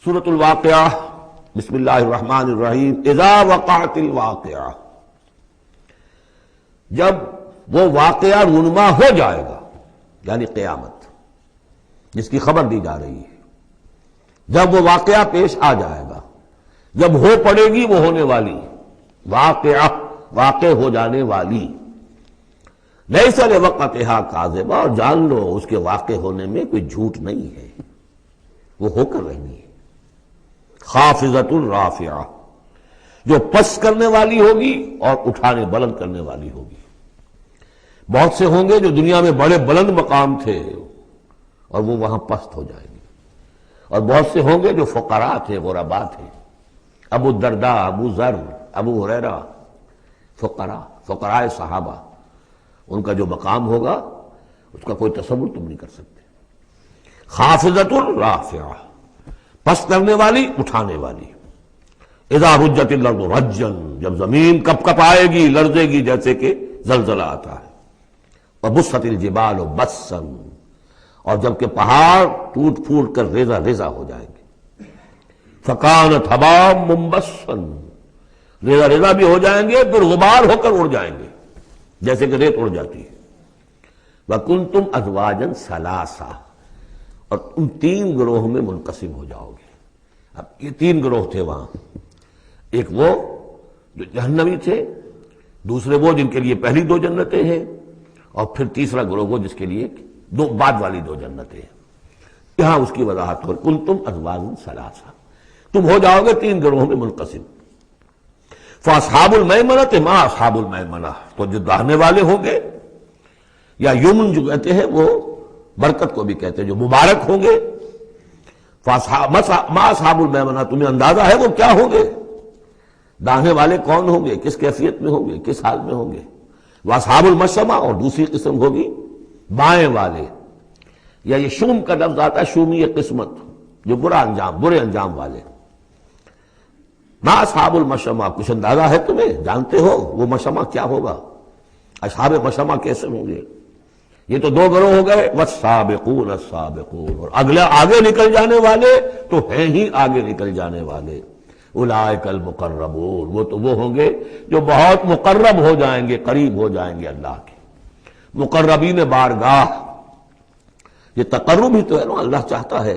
سورۃ الواقعہ، بسم اللہ الرحمن الرحیم۔ اذا وقعت الواقعہ، جب وہ واقعہ رونما ہو جائے گا، یعنی قیامت جس کی خبر دی جا رہی ہے، جب وہ واقعہ پیش آ جائے گا، جب ہو پڑے گی وہ ہونے والی واقعہ، واقع ہو جانے والی، لیس لوقتھا کاذبہ، اور جان لو اس کے واقع ہونے میں کوئی جھوٹ نہیں ہے، وہ ہو کر رہنی ہے۔ خافضۃ رافعہ، جو پس کرنے والی ہوگی اور اٹھانے بلند کرنے والی ہوگی۔ بہت سے ہوں گے جو دنیا میں بڑے بلند مقام تھے اور وہ وہاں پست ہو جائیں گے، اور بہت سے ہوں گے جو فقراء تھے، غرباء تھے، ابو الدرداء، ابو ذر، ابو ہریرہ، فقراء صحابہ، ان کا جو مقام ہوگا اس کا کوئی تصور تم نہیں کر سکتے۔ خافضۃ رافعہ، پس کرنے والی، اٹھانے والی۔ اذا رجت الارض رجا، جب زمین کپ کپ آئے گی، لرزے گی جیسے کہ زلزلہ آتا ہے۔ وبست الجبال بسا، اور جب کہ پہاڑ ٹوٹ پھوٹ کر ریزہ ریزہ ہو جائیں گے۔ فکانت حباء منبثا، ریزہ ریزہ بھی ہو جائیں گے، پھر غبار ہو کر اڑ جائیں گے جیسے کہ ریت اڑ جاتی ہے۔ وکنتم ازواجا ثلاثا، اور تم تین گروہوں میں منقسم ہو جاؤ گے۔ اب یہ تین گروہ تھے وہاں، ایک وہ جو جہنمی تھے، دوسرے وہ جن کے لیے پہلی دو جنتیں ہیں، اور پھر تیسرا گروہ وہ جس کے لیے دو بعد والی دو جنتیں ہیں۔ یہاں اس کی وضاحت ہو، کنتم ازواجا ثلاثا، تم ہو جاؤ گے تین گروہوں میں منقسم۔ فاصحاب المیمنۃ ما اصحاب المیمنہ، تو جو داہنے والے ہوں گے، یا یمن جو کہتے ہیں وہ برکت کو بھی کہتے ہیں، جو مبارک ہوں گے۔ ما اصحاب المیمنہ، تمہیں اندازہ ہے وہ کیا ہوں گے؟ داہنے والے کون ہوں گے، کس کیفیت میں ہوں گے، کس حال میں ہوں گے؟ واصحاب المشأمہ، اور دوسری قسم ہوگی بائیں والے، یا یہ شوم کا لفظ آتا ہے، شومی قسمت، جو برے انجام والے۔ ما اصحاب المشأمہ، کچھ اندازہ ہے تمہیں، جانتے ہو وہ مشأمہ کیا ہوگا؟ اصحاب مشأمہ کیسے ہوں گے؟ یہ تو دو گروہ ہو گئے، والسابقون السابقون، اور اگلے آگے نکل جانے والے تو ہیں ہی آگے نکل جانے والے۔ اولئک المقربون، وہ تو وہ ہوں گے جو بہت مقرب ہو جائیں گے، قریب ہو جائیں گے اللہ کے۔ مقربین بارگاہ، یہ تقرب ہی تو ہے نا، اللہ چاہتا ہے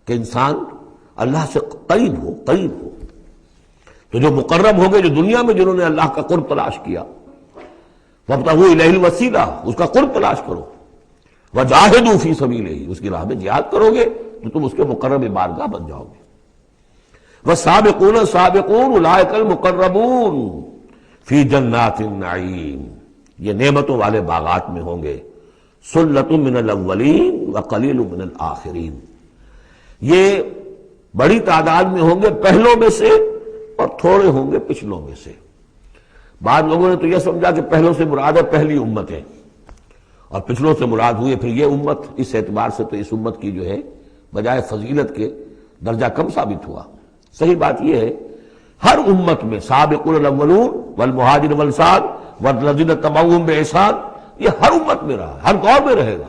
کہ انسان اللہ سے قریب ہو۔ تو جو مقرب ہو گئے، جو دنیا میں جنہوں نے اللہ کا قرب تلاش کیا، وابتغوا الیہ الوسیلہ، اس کا قرب تلاش کرو، وجاہدوا فی سبیلہ، اس کی راہ میں جہاد کرو گے تو تم اس کے مقرب بارگاہ بن جاؤ گے۔ والسابقون السابقون اولئک المقربون فی جنات النعیم، یہ نعمتوں والے باغات میں ہوں گے۔ ثلۃ من الاولین وقلیل من الآخرین، یہ بڑی تعداد میں ہوں گے پہلوں میں سے، اور تھوڑے ہوں گے پچھلوں میں سے۔ بعض لوگوں نے تو یہ سمجھا کہ پہلوں سے مراد ہے پہلی امت ہے، اور پچھلوں سے مراد ہوئی پھر یہ امت۔ اس اعتبار سے تو اس امت کی جو ہے بجائے فضیلت کے درجہ کم ثابت ہوا۔ صحیح بات یہ ہے، ہر امت میں سابقون الاولون والمہاجرون والانصار والذین اتبعوہم بإحسان، یہ ہر امت میں رہا، ہر دور میں رہے گا۔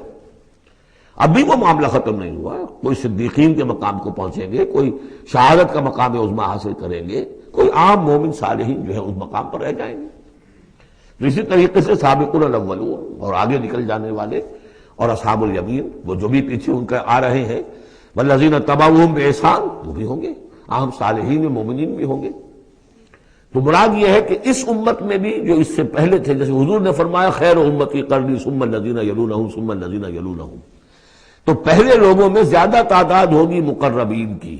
ابھی وہ معاملہ ختم نہیں ہوا، کوئی صدیقین کے مقام کو پہنچیں گے، کوئی شہادت کا مقام عظمیٰ حاصل کریں گے، کوئی عام مومن صالحین جو ہے اس مقام پر رہ جائیں گے۔ تو اسی طریقے سے سابقون الاولون، اور آگے نکل جانے والے، اور اصحاب الیمین، وہ جو بھی پیچھے ان کے آ رہے ہیں، والذین اتبعوہم بإحسان، وہ بھی ہوں گے، عام صالحین مومنین بھی ہوں گے۔ تو مراد یہ ہے کہ اس امت میں بھی جو اس سے پہلے تھے، جیسے حضور نے فرمایا خیر امتی قرنی ثم الذین یلونہم ثم الذین یلونہم، تو پہلے لوگوں میں زیادہ تعداد ہوگی مقربین کی،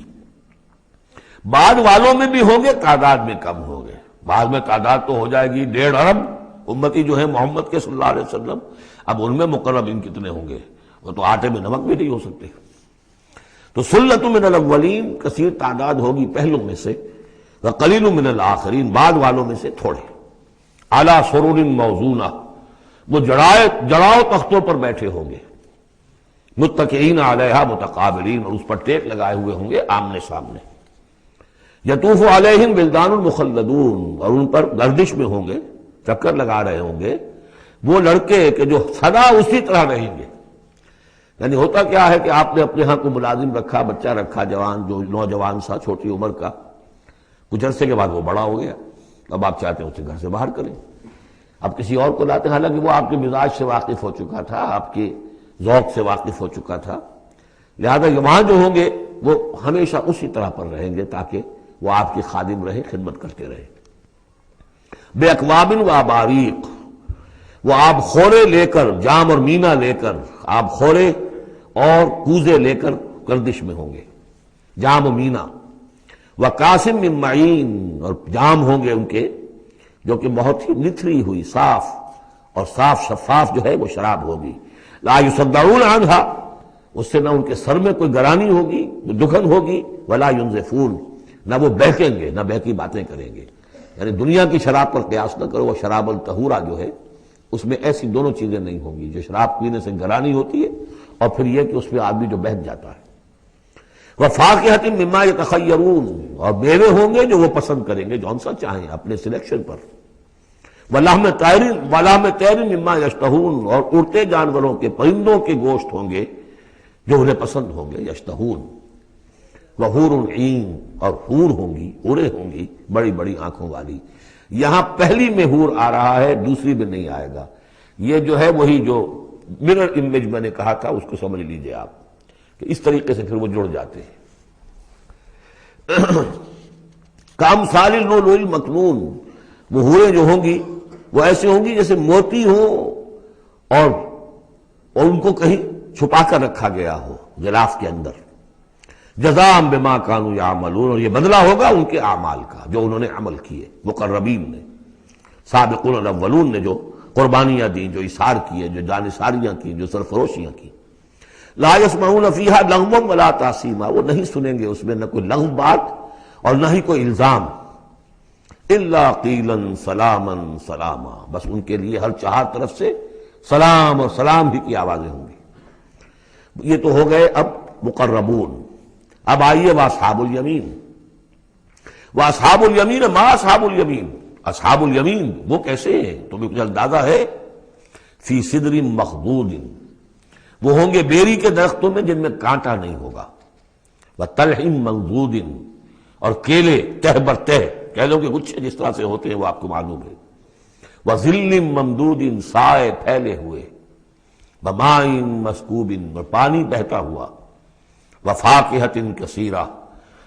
بعد والوں میں بھی ہوں گے، تعداد میں کم ہوں گے۔ بعد میں تعداد تو ہو جائے گی 1.5 ارب امتی جو ہے محمد کے صلی اللہ علیہ وسلم، اب ان میں مقربین کتنے ہوں گے؟ وہ تو آٹے میں نمک بھی نہیں ہو سکتے۔ تو ثلۃ من الاولین، کثیر تعداد ہوگی پہلوں میں سے، وقلیل من الآخرین، بعد والوں میں سے تھوڑے۔ علی سرر موضونہ، وہ جڑاؤ تختوں پر بیٹھے ہوں گے، متکئین علیہا متقابلین، اور اس پر ٹیک لگائے ہوئے ہوں گے آمنے سامنے۔ یطوف علیہم ولدان مخلدون، اور ان پر گردش میں ہوں گے، چکر لگا رہے ہوں گے وہ لڑکے کہ جو سدا اسی طرح رہیں گے۔ یعنی ہوتا کیا ہے کہ آپ نے اپنے ہاں کو ملازم رکھا، بچہ رکھا، جوان جو نوجوان سا چھوٹی عمر کا، کچھ عرصے کے بعد وہ بڑا ہو گیا، اب آپ چاہتے ہیں اسے گھر سے باہر کریں، اب کسی اور کو لاتے ہیں، حالانکہ وہ آپ کے مزاج سے واقف ہو چکا تھا، آپ کے ذوق سے واقف ہو چکا تھا، لہذا وہاں جو ہوں گے وہ ہمیشہ اسی طرح پر رہیں گے تاکہ وہ آپ کی خادم رہے، خدمت کرتے رہے۔ بے اکواب و اباریق، وہ آب خورے لے کر، جام اور مینا لے کر، آب خورے اور کوزے لے کر گردش میں ہوں گے، جام و مینا، وقاسم من معین، اور جام ہوں گے ان کے جو کہ بہت ہی نتھری ہوئی، صاف اور صاف شفاف جو ہے وہ شراب ہوگی، لا یصدعون عنہا، اس سے نہ ان کے سر میں کوئی گرانی ہوگی، دکھن ہوگی، ولا ینزفون، نہ وہ بہکیں گے، نہ بہکی باتیں کریں گے۔ یعنی دنیا کی شراب پر قیاس نہ کرو، وہ شراب الطہورہ جو ہے اس میں ایسی دونوں چیزیں نہیں ہوں گی، جو شراب پینے سے گرانی ہوتی ہے اور پھر یہ کہ اس میں آدمی جو بہک جاتا ہے۔ وَفَاكِهَةٍ مِّمَّا يَتَخَيَّرُونَ، اور میوے ہوں گے جو وہ پسند کریں گے، جون سا چاہیں اپنے سلیکشن پر۔ وَلَحْمِ طَيْرٍ مِّمَّا يَشْتَهُونَ، اور اڑتے جانوروں کے، پرندوں کے گوشت ہوں گے جو انہیں پسند ہوں گے، یشتہون۔ وحور عین، اور حور ہوں گی، حوریں ہوں گی بڑی بڑی آنکھوں والی۔ یہاں پہلی میں حور آ رہا ہے، دوسری میں نہیں آئے گا، یہ جو ہے وہی جو مرر امیج میں نے کہا تھا اس کو سمجھ لیجئے آپ، کہ اس طریقے سے پھر وہ جڑ جاتے ہیں۔ کامثال اللؤلؤ المکنون، وہ حوریں جو ہوں گی وہ ایسے ہوں گی جیسے موتی ہوں اور ان کو کہیں چھپا کر رکھا گیا ہو غلاف کے اندر۔ جزاء بما كانوا يعملون، اور یہ بدلہ ہوگا ان کے اعمال کا جو انہوں نے عمل کیے، مقربین نے، سابقون الاولون نے جو قربانیاں دیں، جو اثار کیے، جو جانثاریاں کی، جو سرفروشیاں کی۔ لا يسمعون فيها لغوا ولا تاثیما، وہ نہیں سنیں گے اس میں نہ کوئی لغو بات اور نہ ہی کوئی الزام۔ الا قیلا سلاما سلاما، بس ان کے لیے ہر چہار طرف سے سلام اور سلام ہی کی آوازیں ہوں گی۔ یہ تو ہو گئے اب مقربون۔ اب آئیے واصحاب الیمین۔ واصحاب الیمین، ما اصحاب الیمین، اصحاب الیمین وہ کیسے ہیں تمہیں کچھ اندازہ ہے؟ فی صدر مخضود، وہ ہوں گے بیری کے درختوں میں جن میں کانٹا نہیں ہوگا، وطلح منضود، اور کیلے تہ بر تہ، کیلوں کے گچھے جس طرح سے ہوتے ہیں وہ آپ کو معلوم ہے، وظل ممدود، سائے پھیلے ہوئے، وماء مسکوب، اور پانی بہتا ہوا، وفاکہۃ کثیرہ،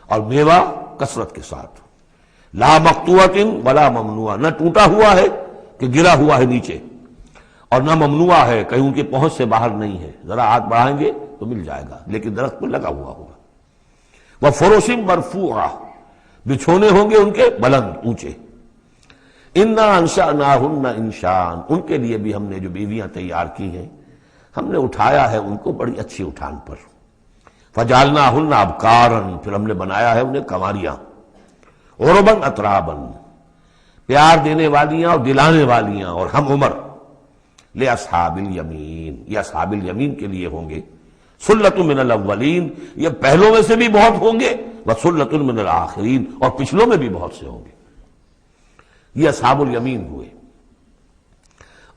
اور میوہ کثرت کے ساتھ، لا مقطوعۃ ولا ممنوعہ، نہ ٹوٹا ہوا ہے کہ گرا ہوا ہے نیچے، اور نہ ممنوع ہے کہیں ان کی پہنچ سے باہر نہیں ہے، ذرا ہاتھ بڑھائیں گے تو مل جائے گا لیکن درخت پر لگا ہوا ہوگا۔ وفرش مرفوعہ، بچھونے ہوں گے ان کے بلند اونچے۔ انا انشأناہن انشاء، ان کے لیے بھی ہم نے جو بیویاں تیار کی ہیں ہم نے اٹھایا ہے ان کو بڑی اچھی اٹھان پر۔ فجعلناہن ابکارا، پھر ہم نے بنایا ہے انہیں کنواریاں، عربا اترابا، پیار دینے والیاں اور دلانے والیاں اور ہم عمر، لأصحاب الیمین، یہ اصحاب الیمین کے لیے ہوں گے، سلۃ من الاولین، یہ پہلوں میں سے بھی بہت ہوں گے، وسلۃ من الآخرین، اور پچھلوں میں بھی بہت سے ہوں گے۔ یہ اصحاب الیمین ہوئے۔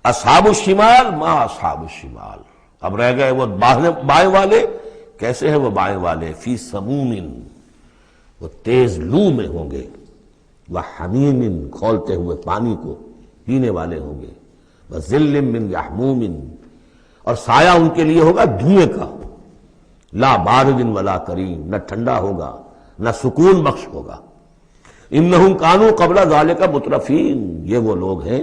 اصحاب الشمال، ما اصحاب الشمال، اب رہ گئے وہ بائیں والے، کیسے ہیں وہ بائیں والے؟ فی سموم، وہ تیز لو میں ہوں گے، وحمیم، کھولتے ہوئے پانی کو پینے والے ہوں گے، وظل من یحموم، اور سایہ ان کے لیے ہوگا دھوئیں کا، لا بارد ولا کریم، نہ ٹھنڈا ہوگا نہ سکون بخش ہوگا۔ انہم کانوا قبل ذالک مترفین، یہ وہ لوگ ہیں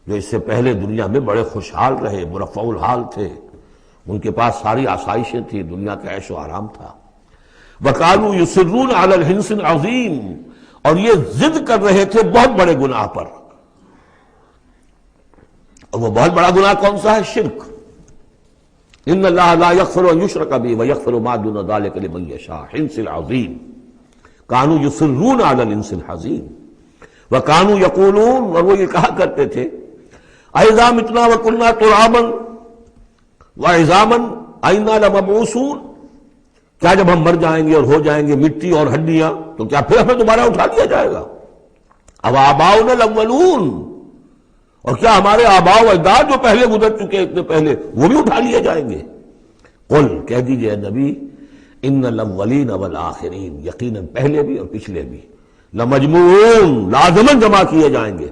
جو اس سے پہلے دنیا میں بڑے خوشحال رہے، مرفع الحال تھے، ان کے پاس ساری آسائشیں تھیں، دنیا کا عیش و آرام تھا۔ وکانوا یصرون علی الحنث العظیم، اور یہ ضد کر رہے تھے بہت بڑے گناہ پر، اور وہ بہت بڑا گناہ کون سا ہے؟ شرک۔ ان اللہ لا یغفر ان یشرک بہ ویغفر ما دون ذلک لمن یشاء، حنث العظیم، کانوا یصرون علی الحنث العظیم، وکانوا یقولون، اور وہ یہ کہا کرتے تھے، اذا متنا وکنا ترابا وعظاما ائنا لمبعوثون، کیا جب ہم مر جائیں گے اور ہو جائیں گے مٹی اور ہڈیاں تو کیا پھر ہمیں دوبارہ اٹھا لیا جائے گا؟ اب آباؤنا الاولون، اور کیا ہمارے آباء و اجداد جو پہلے گزر چکے اتنے پہلے وہ بھی اٹھا لیے جائیں گے؟ قل کہہ دیجئے اے نبی ان الاولین والآخرین، یقیناً پہلے بھی اور پچھلے بھی، لمجموعون لازماً جمع کیے جائیں گے،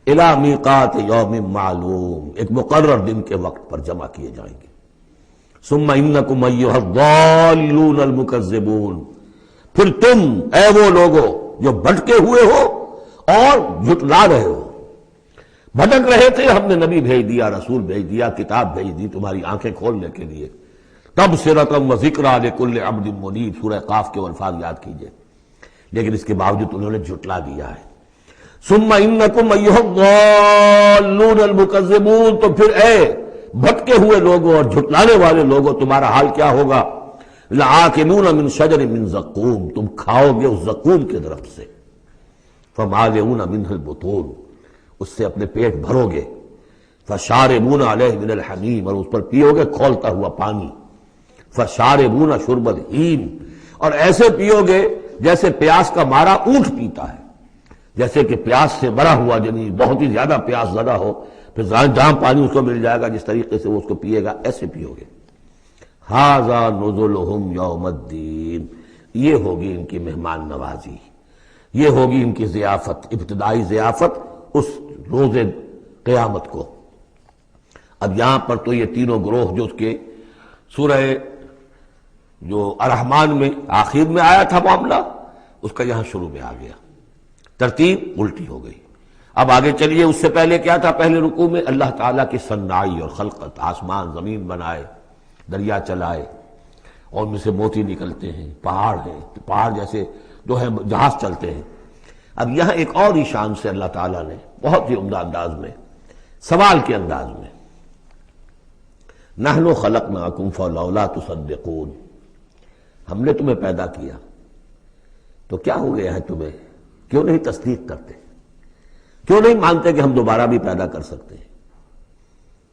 الی میقات یوم معلوم، ایک مقرر دن کے وقت پر جمع کیے جائیں گے۔ ثم انکم ایھا الضالون المکذبون، پھر تم اے وہ لوگو جو بھٹکے ہوئے ہو اور جھٹلا رہے ہو۔ بھٹک رہے تھے، ہم نے نبی بھیج دیا، رسول بھیج دیا، کتاب بھیج دی تمہاری آنکھیں کھولنے کے لیے۔ تبصرۃ و ذکریٰ لکل عبد منیب، سورہ قاف کے الفاظ یاد کیجئے، لیکن اس کے باوجود انہوں نے جھٹلا دیا ہے۔ ثم انکم ایھا الضالون المکذبون، تو پھر اے بھٹکے ہوئے لوگوں اور جھٹلانے والے لوگوں، تمہارا حال کیا ہوگا؟ لآکلون من شجر من زقوم، تم کھاؤ گے اس زقوم کے درخت سے، فمالئون منہ البطون، اس سے اپنے پیٹ بھرو گے، فشاربون علیہ من الحمیم، اور اس پر پیو گے کھولتا ہوا پانی، فشاربون شرب الہیم، اور ایسے پیو گے جیسے پیاس کا مارا اونٹ پیتا ہے، جیسے کہ پیاس سے مرا ہوا جنی بہت ہی زیادہ پیاس زدہ ہو، پھر جہاں پانی اس کو مل جائے گا جس طریقے سے وہ اس کو پیے گا، ایسے پیو گے۔ ھذا نزلہم یوم الدین، یہ ہوگی ان کی مہمان نوازی، یہ ہوگی ان کی ضیافت، ابتدائی ضیافت اس روز قیامت کو۔ اب یہاں پر تو یہ تینوں گروہ جو اس کے سورہ جو الرحمن میں آخر میں آیا تھا معاملہ، اس کا یہاں شروع میں آ گیا، ترتیب الٹی ہو گئی۔ اب آگے چلیے، اس سے پہلے کیا تھا؟ پہلے رکوع میں اللہ تعالیٰ کی صنعائی اور خلقت، آسمان زمین بنائے، دریا چلائے اور ان میں سے موتی نکلتے ہیں، پہاڑ ہیں، پہاڑ جیسے جو ہے جہاز چلتے ہیں۔ اب یہاں ایک اور ہی شان سے اللہ تعالیٰ نے بہت ہی عمدہ انداز میں، سوال کے انداز میں، نحن خلقناکم فلولا تصدقون، ہم نے تمہیں پیدا کیا تو کیا ہو گیا ہے تمہیں؟ کیوں نہیں تصدیق کرتے؟ کیوں نہیں مانتے کہ ہم دوبارہ بھی پیدا کر سکتے ہیں؟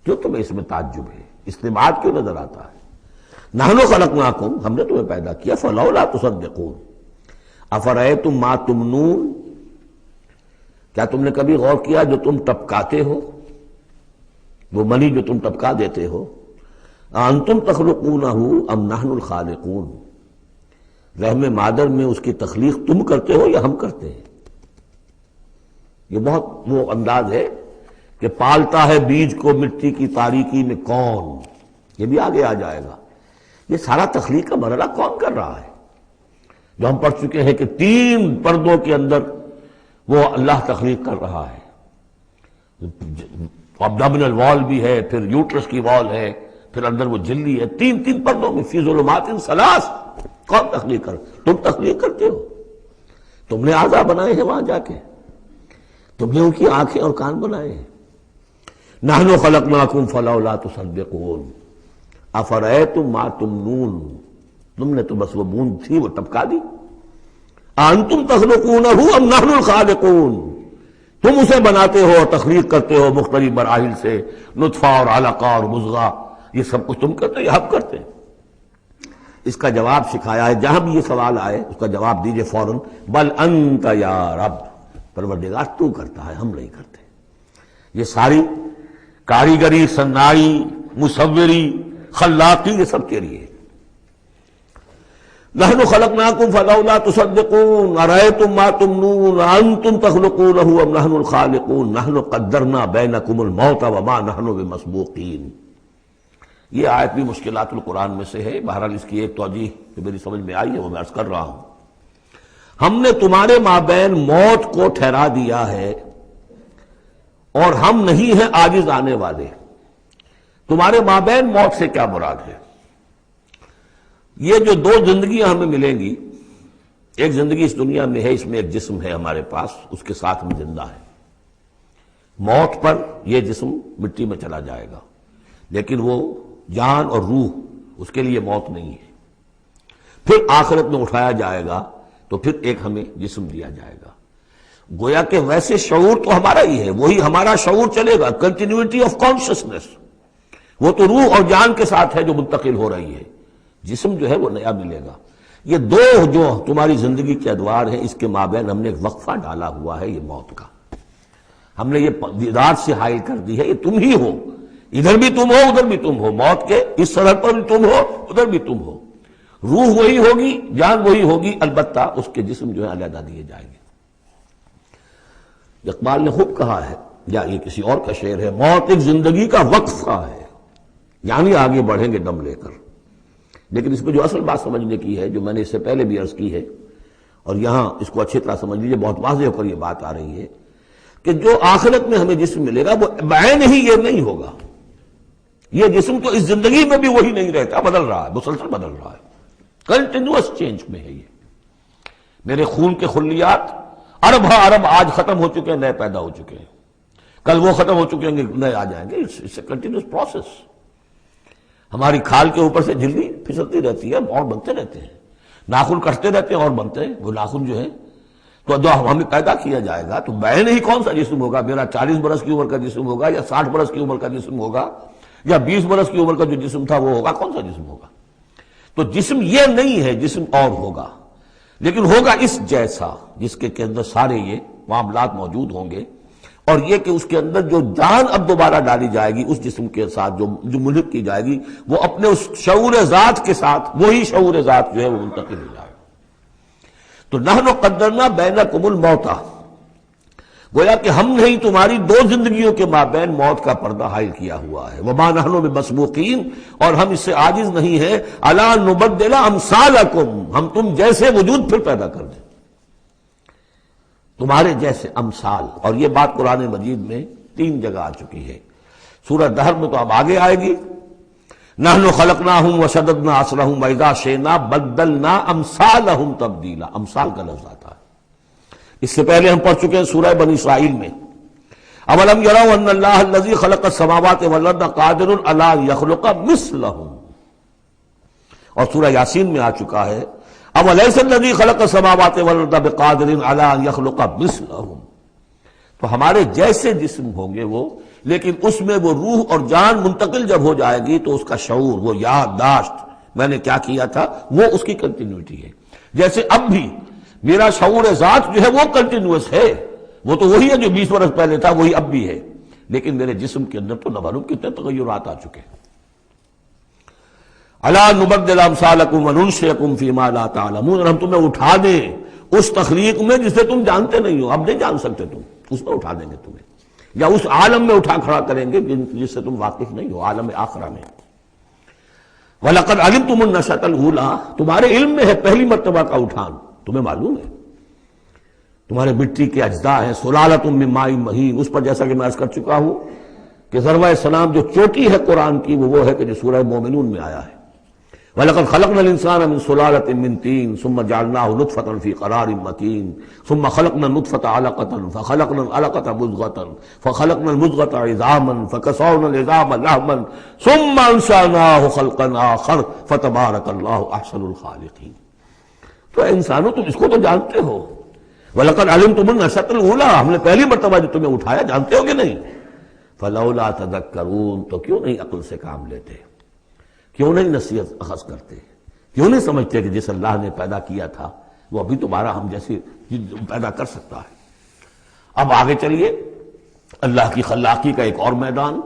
کیوں تمہیں اس میں تعجب ہے، استبعاد کیوں نظر آتا ہے؟ نحن خلقناکم، ہم نے تمہیں پیدا کیا، فلولا تصدقون افرأیتم ما تمنون، کیا تم نے کبھی غور کیا جو تم ٹپکاتے ہو، وہ منی جو تم ٹپکا دیتے ہو؟ انتم تخلقونہ ام نحن الخالقون، رحم مادر میں اس کی تخلیق تم کرتے ہو یا ہم کرتے ہیں؟ یہ بہت وہ انداز ہے کہ پالتا ہے بیج کو مٹی کی تاریکی میں کون، یہ بھی آگے آ جائے گا۔ یہ سارا تخلیق کا مرحلہ کون کر رہا ہے؟ جو ہم پڑھ چکے ہیں کہ 3 پردوں کے اندر وہ اللہ تخلیق کر رہا ہے، ابڈومینل وال بھی ہے، پھر یوٹرس کی وال ہے، پھر اندر وہ جھلی ہے، 3 پردوں میں، فی ظلمات ثلاث، کون تخلیق کر؟ تم تخلیق کرتے ہو، تم نے اعضاء بنائے ہیں وہاں جا کے، تم نے ان کی آنکھیں اور کان بنائے ہیں۔ نحن خلقناکم فلولا تصدقون افرأیتم ما تمنون، تم نے تو بس وہ بوند تھی وہ ٹپکا دی۔ انتم تخلقونہ ام نحن الخالقون، تم اسے بناتے ہو اور تخلیق کرتے ہو مختلف مراحل سے، نطفہ اور علقہ اور مضغہ، یہ سب کچھ تم کرتے ہو یا ہم کرتے ہیں؟ اس کا جواب سکھایا ہے، جہاں بھی یہ سوال آئے اس کا جواب دیجئے فوراً، بل انت یا رب، پروردگار تو کرتا ہے، ہم نہیں کرتے۔ یہ ساری کاریگری، صنائی، مصوری، خلاقی، یہ سب تیری ہے۔ نحن خلقناکم فلولا تصدقون ارأیتم ما تمنون انتم تخلقونہ ام نحن الخالقون نحن قدرنا بینکم الموت وما نحن بمسبوقین۔ یہ آیت بھی مشکلات القرآن میں سے ہے، بہرحال اس کی ایک توجیہ جو میری سمجھ میں آئی ہے وہ میں عرض کر رہا ہوں۔ ہم نے تمہارے مابین موت کو ٹھہرا دیا ہے اور ہم نہیں ہیں عاجز آنے والے۔ تمہارے مابین موت سے کیا مراد ہے؟ یہ جو 2 زندگیاں ہمیں ملیں گی، ایک زندگی اس دنیا میں ہے، اس میں ایک جسم ہے ہمارے پاس، اس کے ساتھ ہم زندہ ہیں۔ موت پر یہ جسم مٹی میں چلا جائے گا، لیکن وہ جان اور روح، اس کے لیے موت نہیں ہے۔ پھر آخرت میں اٹھایا جائے گا تو پھر ایک ہمیں جسم دیا جائے گا، گویا کہ ویسے شعور تو ہمارا ہی ہے، وہی ہمارا شعور چلے گا، کنٹینیوٹی آف کانشسنس، وہ تو روح اور جان کے ساتھ ہے جو منتقل ہو رہی ہے، جسم جو ہے وہ نیا ملے گا۔ یہ 2 جو تمہاری زندگی کے ادوار ہیں، اس کے مابین ہم نے ایک وقفہ ڈالا ہوا ہے، یہ موت کا۔ ہم نے یہ دیدار سے حائل کر دی ہے، یہ تم ہی ہو ادھر بھی تم ہو ادھر بھی تم ہو، موت کے اس سرحد پر بھی تم ہو ادھر بھی تم ہو، روح وہی ہوگی جان وہی ہوگی، البتہ اس کے جسم جو ہے علیحدہ دیے جائیں گے۔ اقبال نے خوب کہا ہے، یا یہ کسی اور کا شعر ہے، موت ایک زندگی کا وقفہ ہے، یعنی آگے بڑھیں گے دم لے کر۔ لیکن اس میں جو اصل بات سمجھنے کی ہے، جو میں نے اس سے پہلے بھی عرض کی ہے، اور یہاں اس کو اچھی طرح سمجھ لیجیے، بہت واضح ہو کر یہ بات آ رہی ہے کہ جو آخرت میں ہمیں جسم ملے گا وہ بعین ہی یہ نہیں ہوگا، یہ جسم تو اس زندگی میں بھی وہی نہیں رہتا، بدل رہا ہے، مسلسل بدل رہا ہے، کنٹینیوس چینج میں ہے۔ یہ میرے خون کے خلیات ارب ارب آج ختم ہو چکے ہیں، نئے پیدا ہو چکے ہیں، کل وہ ختم ہو چکے ہیں نئے آ جائیں گے، اٹس اے کنٹینیوس پروسیس۔ ہماری کھال کے اوپر سے جھلی پھسلتی رہتی ہے اور بنتے رہتے ہیں، ناخن کٹتے رہتے ہیں اور بنتے ہیں وہ ناخن جو ہے، تو جو ہمیں پیدا کیا جائے گا تو بعین ہی کون سا جسم ہوگا، میرا 40 برس کی عمر کا جسم ہوگا یا 60 برس کی عمر کا جسم ہوگا یا 20 برس کی عمر کا جو جسم تھا وہ ہوگا، کون سا جسم ہوگا؟ تو جسم یہ نہیں ہے، جسم اور ہوگا، لیکن ہوگا اس جیسا جس کے اندر سارے یہ معاملات موجود ہوں گے، اور یہ کہ اس کے اندر جو جان اب دوبارہ ڈالی جائے گی اس جسم کے ساتھ جو ملحق کی جائے گی، وہ اپنے اس شعور ذات کے ساتھ وہی شعور ذات جو ہے وہ منتقل ہو جائے گا۔ تو نحن قدرنا بینکم الموت، گویا کہ ہم نے ہی تمہاری دو زندگیوں کے مابین موت کا پردہ حائل کیا ہوا ہے، وما نحن بمسبوقین، اور ہم اس سے عاجز نہیں ہیں، الا نبدل امثالکم، ہم تم جیسے وجود پھر پیدا کر دیں، تمہارے جیسے امثال۔ اور یہ بات قرآن مجید میں 3 جگہ آ چکی ہے، سورہ دہر میں تو اب آگے آئے گی، نحن خلقناہم وشددنا اسرہم واذا شئنا بدلنا امثالہم تبدیلا، امثال کا لفظ آتا ہے۔ اس سے پہلے ہم پڑھ چکے ہیں سورہ بنی اسرائیل میں، اولم یروا ان اللہ الذی خلق السماوات والارض قادر علی ان یخلق مثلہم، اور سورہ یاسین میں آ چکا ہے اولیس الذی خلق السماوات والارض بقادر علی ان یخلق مثلہم۔ تو ہمارے جیسے جسم ہوں گے وہ، لیکن اس میں وہ روح اور جان منتقل جب ہو جائے گی تو اس کا شعور، وہ یادداشت میں نے کیا کیا تھا، وہ اس کی کنٹینیوٹی ہے۔ جیسے اب بھی میرا شعور ذات جو ہے وہ کنٹینیوس ہے، وہ تو وہی ہے جو 20 برس پہلے تھا، وہی اب بھی ہے، لیکن میرے جسم کے اندر تو نہ معلوم کتنے تغیرات آ چکے ہیں۔ الا نبدل امثالکم وننشئکم فیما لا تعلمون، اور ہم تمہیں اٹھا دیں اس تخلیق میں جسے تم جانتے نہیں ہو، اب نہیں جان سکتے تم، اس میں اٹھا دیں گے تمہیں، یا اس عالم میں اٹھا کھڑا کریں گے جس سے تم واقف نہیں ہو، عالم آخرہ میں۔ وَلَقَدْ عَلِمْتُمُ النَّشْأَةَ الْأُولَىٰ، تمہارے علم میں ہے پہلی مرتبہ کا اٹھان، تمہیں معلوم ہے، تمہارے مٹی کے اجزاء ہیں، سلالۃ من ماء مہین، اس پر جیسا کہ میں عرض کر چکا ہوں کہ ذروۂ سلام جو چوٹی ہے قرآن کی وہ ہے کہ جو سورہ مومنون میں آیا ہے، وَلَقَدْ خَلَقْنَا الْإِنسَانَ مِنْ سُلَالَةٍ مِّن طِينٍ ثُمَّ جَعَلْنَاهُ نُطْفَةً فِي قَرَارٍ مَّكِينٍ ثُمَّ خَلَقْنَا النُّطْفَةَ عَلَقَةً فَخَلَقْنَا الْعَلَقَةَ مُضْغَةً فَخَلَقْنَا الْمُضْغَةَ عِظَامًا فَكَسَوْنَا الْعِظَامَ لَحْمًا ثُمَّ أَنشَأْنَاهُ خَلْقًا آخَرَ فَتَبَارَكَ اللَّهُ أَحْسَنُ الْخَالِقِينَ۔ تو اے انسانوں تم اس کو تو جانتے ہو، وَلَقَدْ عَلِمْتُمُ النَّشْأَةَ الْأُولَىٰ، ہم نے پہلی مرتبہ جو تمہیں اٹھایا جانتے ہو کہ نہیں، فَلَوْلَا تَذَكَّرُونَ، تو کیوں نہیں عقل سے کام لیتے، کیوں نہیں نصیحت اخذ کرتے، کیوں نہیں سمجھتے کہ جس اللہ نے پیدا کیا تھا وہ ابھی تمہارا ہم جیسے پیدا کر سکتا ہے۔ اب آگے چلیے، اللہ کی خلاقی کا ایک اور میدان،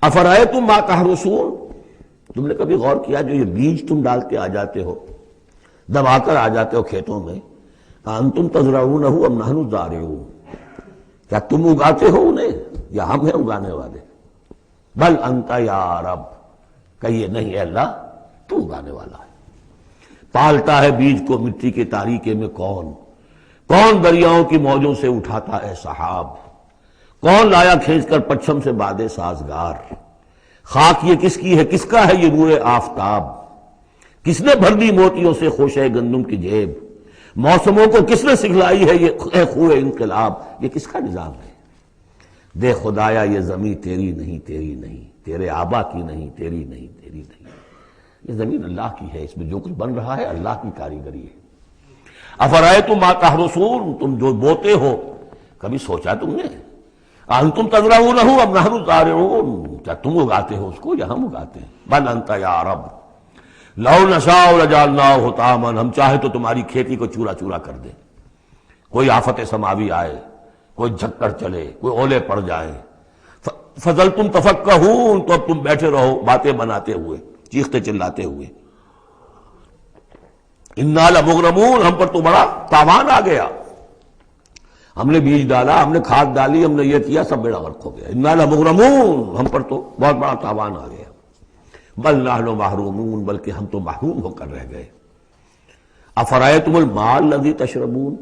افرأیتم ما تحرثون، تم نے کبھی غور کیا جو یہ بیج تم ڈال کے آ جاتے ہو، دبا کر آ جاتے ہو کھیتوں میں، انتم تزرعونہ ام نحن الزارعون، کیا تم اگاتے ہو انہیں یا ہم ہیں اگانے والے؟ بل انت یا رب، کہیے نہیں اے اللہ تو اگانے والا ہے۔ پالتا ہے بیج کو مٹی کے تاریکے میں کون دریاؤں کی موجوں سے اٹھاتا ہے سحاب، کون لایا کھینچ کر پچھم سے بادے سازگار، خاک یہ کس کی ہے، کس کا ہے یہ نور آفتاب، کس نے بھر دی موتیوں سے خوشہ گندم کی جیب، موسموں کو کس نے سکھلائی ہے یہ خوئے انقلاب، یہ کس کا نظام ہے؟ دے خدایا یہ زمین تیری نہیں، تیری نہیں، تیرے آبا کی نہیں، تیری نہیں، تیری نہیں، یہ زمین اللہ کی ہے، اس میں جو کچھ بن رہا ہے اللہ کی کاریگری ہے۔ افرأیتم ما تحرثون، تم جو بوتے ہو کبھی سوچا تم نے، انتم تزرعونہ ام نحن الزارعون، کیا تم اگاتے ہو اس کو یا ہم اگاتے ہیں؟ بل انت یا رب لو نشاء لجعلناہ حطاما، ہم چاہے تو تمہاری کھیتی کو چورا چورا کر دیں، کوئی آفت سماوی آئے، کوئی جھکڑ چلے، کوئی اولے پڑ جائیں، فظلتم تفکہون، تو اب تم بیٹھے رہو باتیں بناتے ہوئے، چیختے چلاتے ہوئے. انا لمغرمون، ہم پر تو بڑا تاوان آ گیا، ہم نے بیج ڈالا، ہم نے کھاد ڈالی، ہم نے یہ کیا، سب بیڑا غرق ہو گیا. انا لمغرمون، ہم پر تو بہت بڑا تاوان آ گیا. بل نحن محرومون، بلکہ ہم تو محروم ہو کر رہ گئے. افرأیتم الماء الذی تشربون،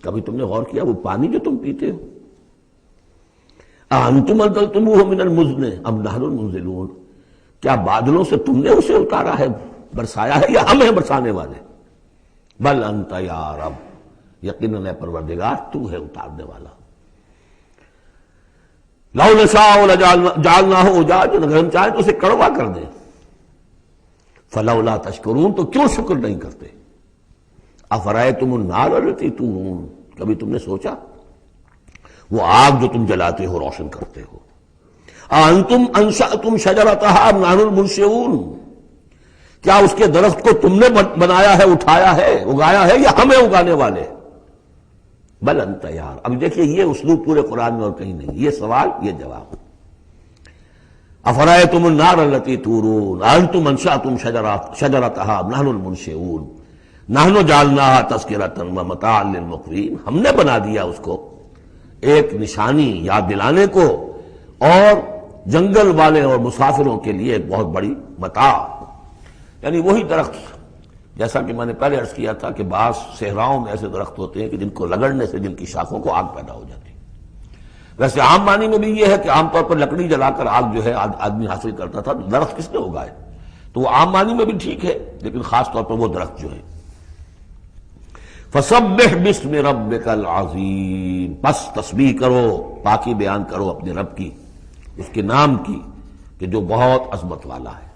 کبھی تم نے غور کیا وہ پانی جو تم پیتے ہو، انتم انزلتموہ من المزن ام نحن المنزلون، کیا بادلوں سے تم نے اسے اتارا ہے، برسایا ہے، یا ہم ہیں برسانے والے. بل انت یا رب، یقیناً اے پروردگار تو ہے اتارنے والا. لو نشاء لجعلناہ اجاجا، اگر ہم چاہیں تو اسے کڑوا کر دیں. فلولا تشکرون، تو کیوں شکر نہیں کرتے. افرأیتم النار التی تورون، کبھی تم نے سوچا وہ آگ جو تم جلاتے ہو، روشن کرتے ہو. انتم انشأتم شجرتها ام نحن المنشئون، کیا اس کے درخت کو تم نے بنایا ہے، اٹھایا ہے، اگایا ہے، یا ہمیں اگانے والے. بل انت یار، اب دیکھیے یہ اسلوب پورے قرآن میں اور کہیں نہیں، یہ سوال یہ جواب. افرأیتم النار التی تورون انتم انشأتم شجرتها ام نحن المنشئون نحن جعلناها تذکرۃ ومتاعا للمقوین، ہم نے بنا دیا اس کو ایک نشانی یاد دلانے کو، اور جنگل والے اور مسافروں کے لیے ایک بہت بڑی متاع. یعنی وہی درخت، جیسا کہ میں نے پہلے عرض کیا تھا کہ بعض صحراؤں میں ایسے درخت ہوتے ہیں کہ جن کو رگڑنے سے جن کی شاخوں کو آگ پیدا ہو جاتی ہے. ویسے عام معنی میں بھی یہ ہے کہ عام طور پر لکڑی جلا کر آگ جو ہے آدمی حاصل کرتا تھا، درخت کس نے اگائے، تو وہ عام معنی میں بھی ٹھیک ہے، لیکن خاص طور پر وہ درخت جو ہے. فسبح باسم ربک العظیم، پس تسبیح کرو، پاکی بیان کرو اپنے رب کی، اس کے نام کی کہ جو بہت عظمت والا ہے.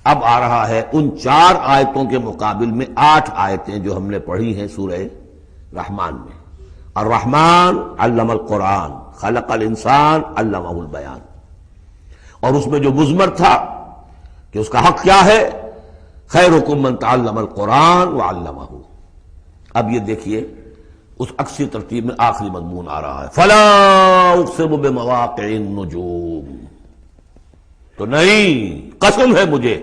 اب آ رہا ہے ان 4 آیتوں کے مقابل میں 8 آیتیں جو ہم نے پڑھی ہیں سورہ رحمان میں. الرحمن علم القرآن، خلق الانسان علمہ البیان، اور اس میں جو مضمر تھا کہ اس کا حق کیا ہے، خیرکم من تعلم القرآن وعلمہ. اب یہ دیکھیے اس عکسی ترتیب میں آخری مضمون آ رہا ہے، فلا اقسم بمواقع النجوم، تو نہیں، قسم ہے مجھے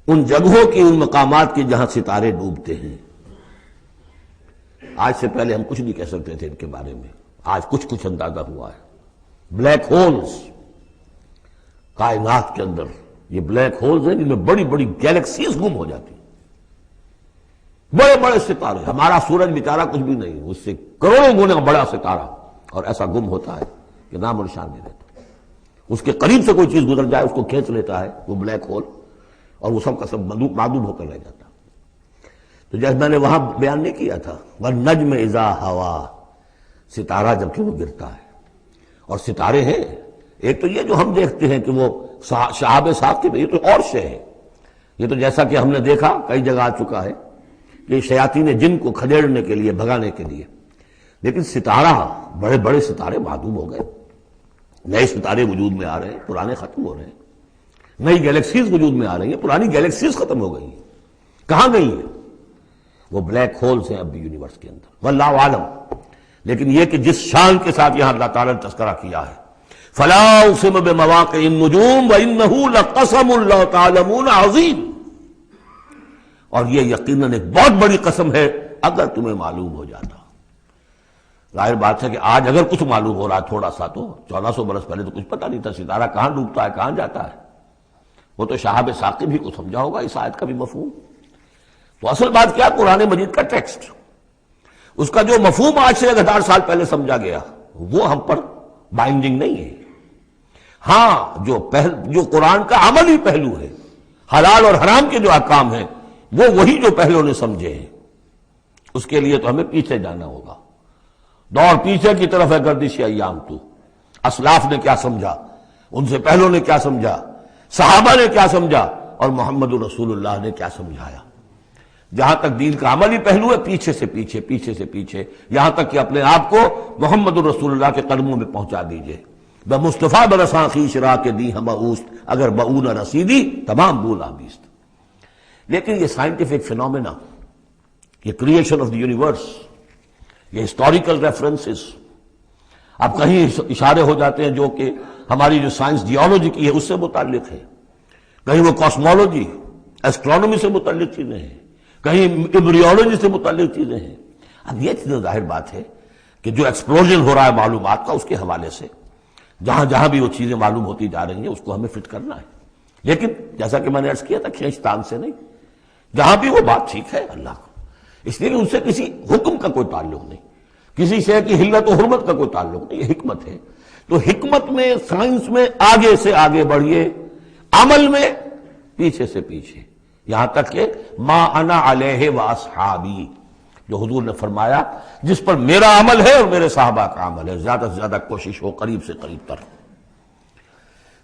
ان جگہوں کی، ان مقامات کی جہاں ستارے ڈوبتے ہیں. آج سے پہلے ہم کچھ نہیں کہہ سکتے تھے ان کے بارے میں، آج کچھ اندازہ ہوا ہے. بلیک ہولز کائنات کے اندر، یہ بلیک ہولز ہیں جن میں بڑی بڑی گیلیکسیز گم ہو جاتی ہیں، بڑے بڑے ستارے. ہمارا سورج بیچارہ کچھ بھی نہیں، اس سے کروڑوں گنا بڑا ستارہ، اور ایسا گم ہوتا ہے کہ نام و نشان نہیں رہتا. اس کے قریب سے کوئی چیز گزر جائے اس کو کھینچ لیتا ہے وہ بلیک ہول، اور وہ سب کا سب معدوم ہو کر رہ جاتا. تو جیسے میں نے وہاں بیان نہیں کیا تھا، وَالنَّجْمِ إِذَا هَوَىٰ، ستارہ جب کہ وہ گرتا ہے. اور ستارے ہیں، ایک تو یہ جو ہم دیکھتے ہیں کہ وہ شہاب ثاقب، یہ تو اور شے ہے. یہ تو جیسا کہ ہم نے دیکھا کئی جگہ آ چکا ہے کہ شیاطین جن کو کھدیڑنے کے لیے، بھگانے کے لیے. لیکن ستارہ، بڑے بڑے ستارے معدوم ہو گئے، نئے ستارے وجود میں آ رہے ہیں، پرانے ختم ہو رہے ہیں. نئی گیلیکسیز وجود میں آ رہی ہیں، پرانی گیلیکسیز ختم ہو گئی ہیں. کہاں گئی ہیں؟ وہ بلیک ہولز ہیں اب بھی یونیورس کے اندر، واللہ عالم. لیکن یہ کہ جس شان کے ساتھ یہاں اللہ تعالیٰ نے تذکرہ کیا ہے، فلا اقسم بمواقع النجوم وانہ لقسم لو تعلمون عظیم، اور یہ یقیناً ایک بہت بڑی قسم ہے اگر تمہیں معلوم ہو جاتا. ظاہر بات ہے کہ آج اگر کچھ معلوم ہو رہا ہے تھوڑا سا، تو 1400 برس پہلے تو کچھ پتہ نہیں تھا ستارہ کہاں ڈوبتا ہے، کہاں جاتا ہے. وہ تو شہاب ثاقب ہی کو سمجھا ہوگا اس آیت کا بھی مفہوم. تو اصل بات کیا، قرآن مجید کا ٹیکسٹ، اس کا جو مفہوم آج سے 1000 سال پہلے سمجھا گیا وہ ہم پر بائنڈنگ نہیں ہے. ہاں جو قرآن کا عملی پہلو ہے، حلال اور حرام کے جو احکام ہیں، وہ وہی جو پہلوں نے سمجھے ہیں. اس کے لیے تو ہمیں پیچھے جانا ہوگا. دور پیچھے کی طرف ہے گردش ایام تو. اسلاف نے کیا سمجھا، ان سے پہلوں نے کیا سمجھا، صحابہ نے کیا سمجھا، اور محمد رسول اللہ نے کیا سمجھایا. جہاں تک دین کا عملی پہلو ہے، پیچھے سے پیچھے، پیچھے سے پیچھے، یہاں تک کہ اپنے آپ کو محمد رسول اللہ کے قدموں میں پہنچا دیجئے. بمصطفیٰ برساں خویش را کے دی ہم اوست، اگر بؤ نہ رسیدی تمام بولا بیست. لیکن یہ سائنٹیفک فینومینا، یہ کریشن آف دی یونیورس، یہ ہسٹوریکل ریفرنسز، اب کہیں اشارے ہو جاتے ہیں جو کہ ہماری جو سائنس جیولوجی کی ہے اس سے متعلق ہے، کہیں وہ کاسمولوجی ایسٹرونومی سے متعلق چیزیں ہیں، کہیں ایمبریولوجی سے متعلق چیزیں ہیں۔ اب یہ چیز ظاہر بات ہے کہ جو ایکسپلوژن ہو رہا ہے معلومات کا، اس کے حوالے سے جہاں جہاں بھی وہ چیزیں معلوم ہوتی جا رہی ہیں اس کو ہمیں فٹ کرنا ہے، لیکن جیسا کہ میں نے عرض کیا تھا کھینچتان سے نہیں، جہاں بھی وہ بات ٹھیک ہے اللہ کو، اس لیے ان سے کسی حکم کا کوئی تعلق نہیں، کسی شے کی حلت و حرمت کا کوئی تعلق نہیں، یہ حکمت ہے۔ تو حکمت میں، سائنس میں آگے سے آگے بڑھیے، عمل میں پیچھے سے پیچھے، یہاں تک کہ ما انا علیہ واصحابی، جو حضور نے فرمایا جس پر میرا عمل ہے اور میرے صحابہ کا عمل ہے، زیادہ سے زیادہ کوشش ہو قریب سے قریب تر۔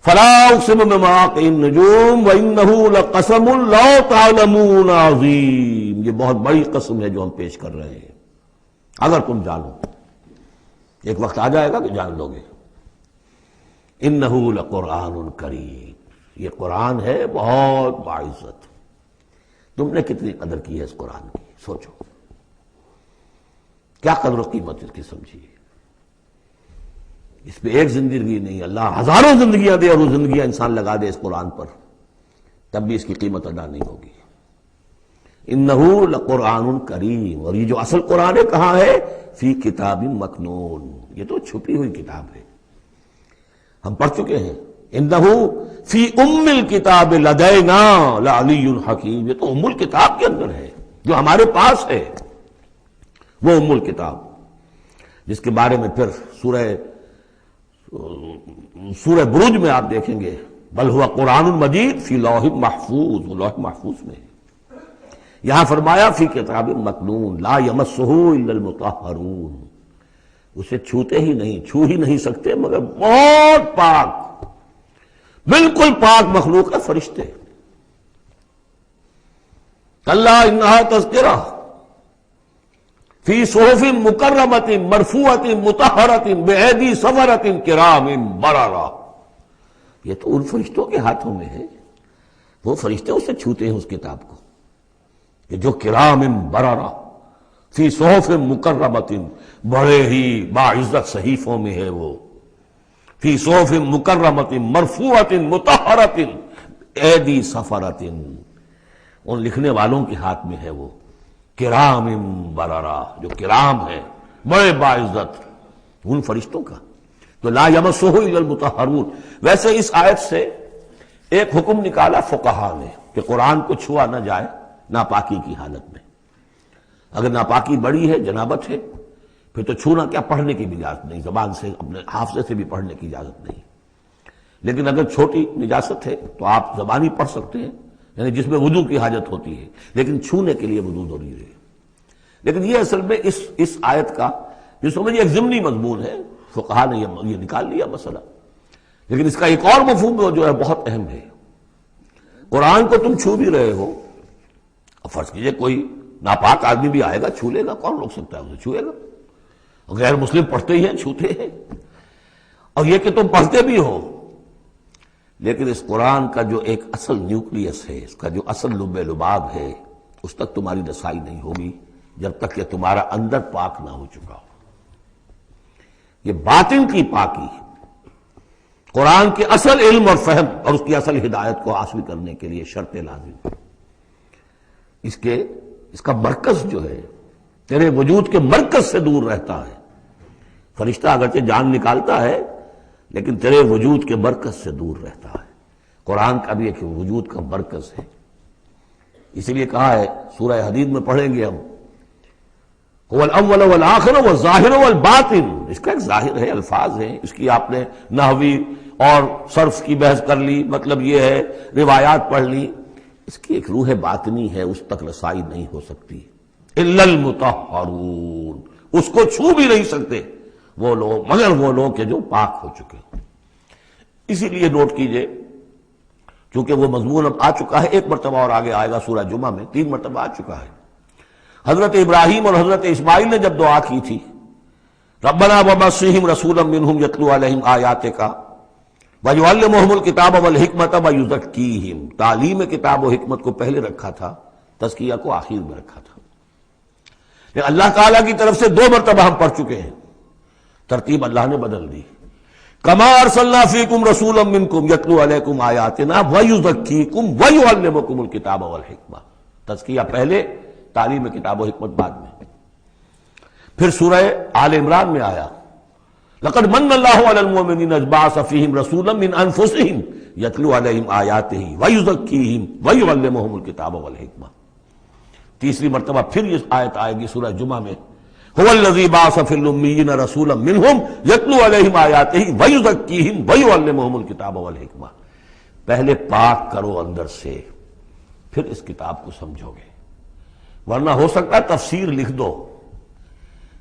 فلا اقسم بمواقع النجوم وانه لقسم لو تعلمون عظیم، یہ بہت بڑی قسم ہے جو ہم پیش کر رہے ہیں، اگر تم جانو، ایک وقت آ جائے گا کہ جان لو گے۔ انہ لقرآن کریم، یہ قرآن ہے بہت باعزت، تم نے کتنی قدر کی ہے اس قرآن کی، سوچو کیا قدر و قیمت اس کی سمجھیے۔ اس پہ ایک زندگی نہیں، اللہ ہزاروں زندگیاں دے اور وہ زندگیاں انسان لگا دے اس قرآن پر، تب بھی اس کی قیمت ادا نہیں ہوگی۔ انہ لقرآن کریم، اور یہ جو اصل قرآن ہے کہاں ہے؟ فی کتاب مکنون، یہ تو چھپی ہوئی کتاب ہے، ہم پڑھ چکے ہیں۔ انہ فی ام الکتاب لدینا لعلی حکیم، یہ تو ام الکتاب کے اندر ہے جو ہمارے پاس ہے، وہ ام الکتاب جس کے بارے میں پھر سورہ بروج میں آپ دیکھیں گے بل ہوا قرآن مجید فی لوح محفوظ، وہ لوح محفوظ میں ہے۔ یہاں فرمایا فی کتاب مکنون لا یمسہ الا المطہرون، اسے چھوتے ہی نہیں، چھو ہی نہیں سکتے مگر بہت پاک، بالکل پاک مخلوق ہے، فرشتے۔ کلا انہا تذکرہ فی صحف مکرمۃ مرفوعۃ مطہرۃ بایدی سفرۃ کرام بررہ، یہ تو ان فرشتوں کے ہاتھوں میں ہے، وہ فرشتے اسے چھوتے ہیں اس کتاب کو، کہ جو کرام بررہ فی صحف مکرمۃ، بڑے ہی باعزت صحیفوں میں ہے وہ، فی صحف مکرمۃ مرفوعۃ مطہرۃ ایدی سفرۃ، ان لکھنے والوں کے ہاتھ میں ہے وہ، کرام بررہ، جو کرام ہے بڑے باعزت، ان فرشتوں کا۔ تو لا یمسہ الا المطہرون۔ ویسے اس آیت سے ایک حکم نکالا فقہا نے کہ قرآن کو چھوا نہ جائے ناپاکی کی حالت میں، اگر ناپاکی بڑی ہے، جنابت ہے، پھر تو چھونا کیا، پڑھنے کی بھی اجازت نہیں، زبان سے اپنے حافظے سے بھی پڑھنے کی اجازت نہیں، لیکن اگر چھوٹی نجاست ہے تو آپ زبانی پڑھ سکتے ہیں، یعنی جس میں وضو کی حاجت ہوتی ہے، لیکن چھونے کے لیے وضو ضروری ہے۔ لیکن یہ اصل میں اس آیت کا جو سمجھے ایک ضمنی مضمون ہے، فقہا نے یہ نکال لیا مسئلہ، لیکن اس کا ایک اور مفہوم جو ہے بہت اہم ہے۔ قرآن کو تم چھو بھی رہے ہو، فرض کیجئے کوئی ناپاک آدمی بھی آئے گا چھو لے گا، کون روک سکتا ہے اسے، چھوئے گا، غیر مسلم پڑھتے ہی ہیں، چھوتے ہیں، اور یہ کہ تم پڑھتے بھی ہو، لیکن اس قرآن کا جو ایک اصل نیوکلیس ہے، اس کا جو اصل لب لباب ہے، اس تک تمہاری رسائی نہیں ہوگی جب تک کہ تمہارا اندر پاک نہ ہو چکا ہو۔ یہ باطن کی پاکی قرآن کے اصل علم اور فہم اور اس کی اصل ہدایت کو حاصل کرنے کے لیے شرط لازم، اس کا مرکز جو ہے تیرے وجود کے مرکز سے دور رہتا ہے۔ فرشتہ اگرچہ جان نکالتا ہے لیکن تیرے وجود کے مرکز سے دور رہتا ہے۔ قرآن کا بھی ایک وجود کا مرکز ہے، اسی لیے کہا ہے سورہ حدید میں پڑھیں گے ہم، هو الاول والآخر والظاہر والباطن، اس کا ایک ظاہر ہے، الفاظ ہیں، اس کی آپ نے نحوی اور صرف کی بحث کر لی، مطلب یہ ہے روایات پڑھ لی، اس کی ایک روح باطنی ہے، اس تک رسائی نہیں ہو سکتی الا المطہرون، اس کو چھو بھی نہیں سکتے وہ لوگ مگر وہ لوگ کہ جو پاک ہو چکے۔ اسی لیے نوٹ کیجئے، چونکہ وہ مضمون اب آ چکا ہے، ایک مرتبہ اور آگے آئے گا سورہ جمعہ میں، 3 مرتبہ آ چکا ہے۔ حضرت ابراہیم اور حضرت اسماعیل نے جب دعا کی تھی ربنا وبعث رسولا منہم یتلو علیہم آیاتک ویعلمہم الکتاب والحکمۃ ویزکیہم، تعلیم کتاب و حکمت کو پہلے رکھا تھا، تزکیہ کو آخر میں رکھا تھا۔ لیکن اللہ تعالیٰ کی طرف سے 2 مرتبہ ہم پڑھ چکے ہیں ترتیب اللہ نے بدل دی. کما ارسلنا فیکم رسولا منکم یتلو علیکم آیاتنا ویزکیکم ویعلمکم الکتاب والحکمہ. تزکیہ پہلے، تعلیم کتاب و حکمت بعد میں. پھر سورہ آل عمران میں آیا لقد من اللہ علی المؤمنین اذ بعث فیہم رسولا من انفسہم یتلو علیہم آیاتہ ویزکیہم ویعلمہم الکتاب والحکمہ. تیسری مرتبہ پھر یہ آیت آئے گی سورہ جمعہ میں هو الذی بعث فی الامیین رسولا منہم یتلو علیہم آیاتہ ویزکیہم ویعلمہم الکتاب والحکمہ. پہلے پاک کرو اندر سے، پھر اس کتاب کو سمجھو گے. ورنہ ہو سکتا ہے تفسیر لکھ دو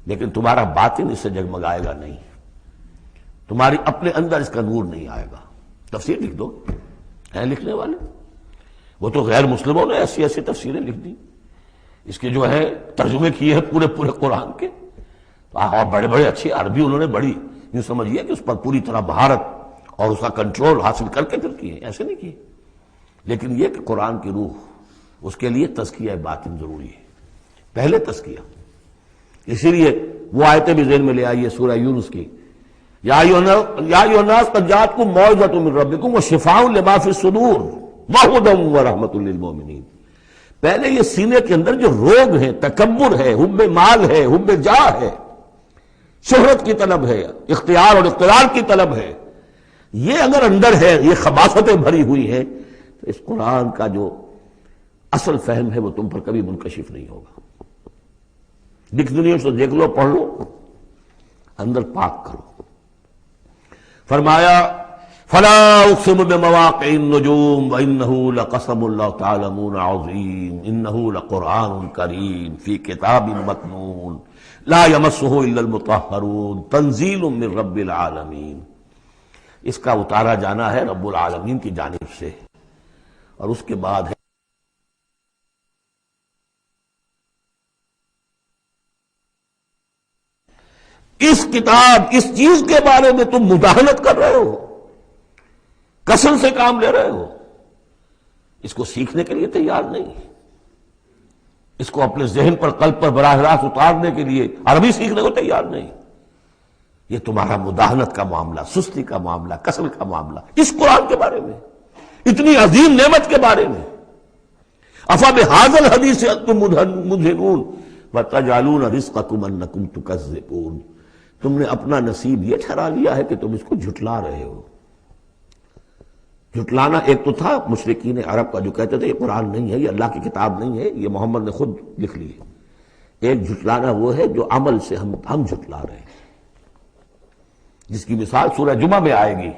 لیکن تمہارا باطن اس سے جگمگائے گا نہیں، تمہاری اپنے اندر اس کا نور نہیں آئے گا. تفسیر لکھ دو، ہیں لکھنے والے، وہ تو غیر مسلموں نے ایسی ایسی تفسیریں لکھ دی، اس کے جو ہے ترجمے کیے ہیں پورے پورے قرآن کے، اور بڑے بڑے اچھی عربی انہوں نے بڑی یوں سمجھیے کہ اس پر پوری طرح مہارت اور اس کا کنٹرول حاصل کر کے پھر کیے، ایسے نہیں کیے. لیکن یہ کہ قرآن کی روح، اس کے لیے تزکیہ باطن ضروری ہے، پہلے تزکیہ. اسی لیے وہ آیتیں بھی ذہن میں لے آئیے سورہ یونس کی، یا ایھا الناس قد جاءتکم موعظۃ من ربکم وشفاء لما فی الصدور وہدی ورحمۃ للمؤمنین. پہلے یہ سینے کے اندر جو روگ ہے، تکبر ہے، حب مال ہے، حب جاہ ہے، شہرت کی طلب ہے، اختیار اور اقتدار کی طلب ہے، یہ اگر اندر ہے، یہ خباثتیں بھری ہوئی ہیں، تو اس قرآن کا جو اصل فہم ہے وہ تم پر کبھی منکشف نہیں ہوگا. ڈکشنریوں سے دیکھ لو، پڑھ لو، اندر پاک کرو. فرمایا فلا اقسم بمواقع النجوم وانه لقسم لو تعلمون عظیم انه لقرآن کریم فی کتاب مکنون لا یمسہ الا المطہرون تنزیل من رب العالمین. اس کا اتارا جانا ہے رب العالمین کی جانب سے، اور اس کے بعد ہے اس کتاب، اس چیز کے بارے میں تم مداہنت کر رہے ہو، کسل سے کام لے رہے ہو، اس کو سیکھنے کے لیے تیار نہیں، اس کو اپنے ذہن پر، قلب پر براہ راست اتارنے کے لیے عربی سیکھنے کو تیار نہیں. یہ تمہارا مداہنت کا معاملہ، سستی کا معاملہ، کسل کا معاملہ، اس قرآن کے بارے میں، اتنی عظیم نعمت کے بارے میں. افبہذا الحدیث انتم مدہنون وتجعلون رزقکم انکم تکذبون. تم نے اپنا نصیب یہ ٹھہرا لیا ہے کہ تم اس کو جھٹلا رہے ہو. جھٹلانا ایک تو تھا مشرکین عرب کا جو کہتے تھے یہ قرآن نہیں ہے، یہ اللہ کی کتاب نہیں ہے، یہ محمد نے خود لکھ لی ہے. ایک جھٹلانا وہ ہے جو عمل سے ہم جھٹلا رہے ہیں، جس کی مثال سورہ جمعہ میں آئے گی.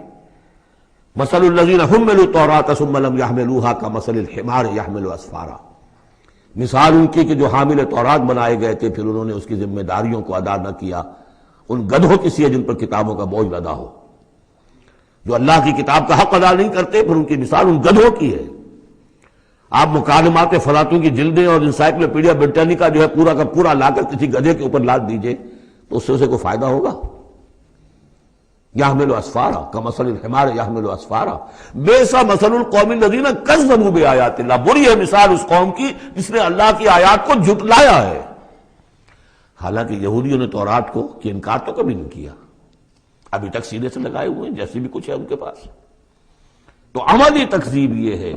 مثل الذین حملوا التوراۃ ثم لم يحملوها كمثل الحمار يحمل اسفارا. مثال ان کی کہ جو حامل تورات بنائے گئے تھے پھر انہوں نے اس کی ذمہ داریوں کو ادا نہ کیا، ان گدھوں کی سی ہے جن پر کتابوں کا بوجھ لدا ہو. جو اللہ کی کتاب کا حق ادا نہیں کرتے پھر ان کی مثال ان گدھوں کی ہے. آپ مکالمات فلاطوں کی جلدیں اور انسائکلوپیڈیا برٹانیکا جو ہے پورا کا پورا لا کر کسی گدھے کے اوپر لاد دیجئے تو اس سے اسے کوئی فائدہ ہوگا؟ یحمل اسفارا کمثل الحمار یحمل اسفارا بئس مثل القوم الذین کذبوا بآیات اللہ. بری ہے مثال اس قوم کی جس نے اللہ کی آیات کو جھٹلایا ہے. حالانکہ یہودیوں نے تورات کو کہ انکار تو کبھی نہیں کیا، ابھی تک سینے سے لگائے ہوئے ہیں جیسی بھی کچھ ہے ان کے پاس. تو عملی تکذیب یہ ہے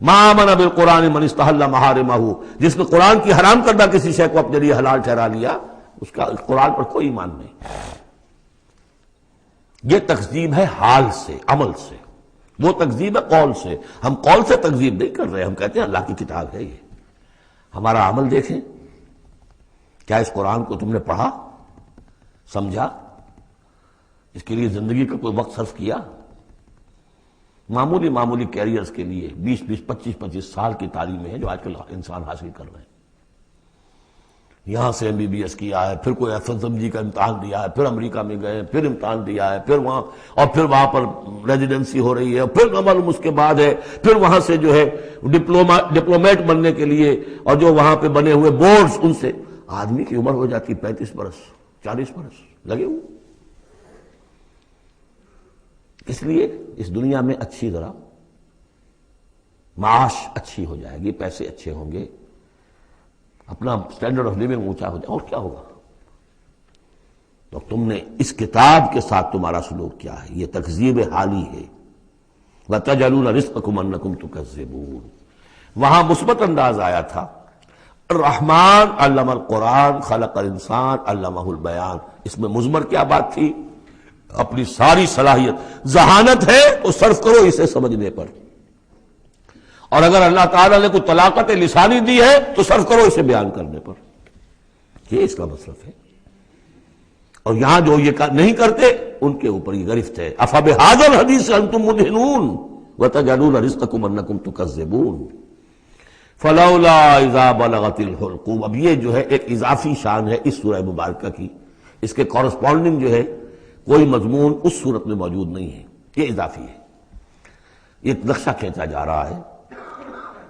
ما آمن بالقرآن من استحل محارمہ، جس نے قرآن کی حرام کردہ کسی شے کو اپنے لیے حلال ٹھہرا لیا، اس کا قرآن پر کوئی ایمان نہیں. یہ تکذیب ہے حال سے، عمل سے. وہ تکذیب ہے قول سے. ہم قول سے تکذیب نہیں کر رہے، ہم کہتے ہیں اللہ کی کتاب ہے یہ. ہمارا عمل دیکھیں، کیا اس قرآن کو تم نے پڑھا، سمجھا، اس کے لیے زندگی کا کوئی وقت صرف کیا؟ معمولی کیریئرز کے لیے 20-25 سال کی تعلیمیں ہیں جو آج کل انسان حاصل کر رہے ہیں. یہاں سے MBBS کیا ہے، پھر کوئی FSMG کا امتحان دیا ہے، پھر امریکہ میں گئے، پھر امتحان دیا ہے، پھر وہاں، اور پھر وہاں پر ریزیڈنسی ہو رہی ہے، پھر معلوم اس کے بعد ہے، پھر وہاں سے جو ہے ڈپلومیٹ بننے کے لیے، اور جو وہاں پہ بنے ہوئے بورڈز، ان سے آدمی کی عمر ہو جاتی 35 برس 40 برس لگے ہوئے. اس لیے اس دنیا میں اچھی ذرا معاش اچھی ہو جائے گی، پیسے اچھے ہوں گے، اپنا سٹینڈرڈ آف لیونگ اونچا ہو جائے، اور کیا ہوگا. تو تم نے اس کتاب کے ساتھ تمہارا سلوک کیا ہے، یہ تکذیب حالی ہے۔ وَتَجْعَلُونَ رِزْقَكُمْ أَنَّكُمْ تُكَذِّبُونَ، وہاں مثبت انداز آیا تھا، الرحمن علم القرآن خلق الانسان علمہ البیان، اس میں مضمر کیا بات تھی؟ اپنی ساری صلاحیت، ذہانت ہے تو صرف کرو اسے سمجھنے پر، اور اگر اللہ تعالیٰ نے کوئی طلاقت لسانی دی ہے تو صرف کرو اسے بیان کرنے پر، یہ اس کا مصرف ہے۔ اور یہاں جو یہ نہیں کرتے ان کے اوپر یہ گرفت ہے، افبہذا الحدیث انتم مدہنون وتجعلون رزقکم انکم تکذبون فلولا اذا بلغت الحلقوم۔ اب یہ جو ہے ایک اضافی شان ہے اس سورہ مبارکہ کی، اس کے کورسپونڈنگ جو ہے کوئی مضمون اس صورت میں موجود نہیں ہے، یہ اضافی ہے، یہ نقشہ کھینچا جا رہا ہے۔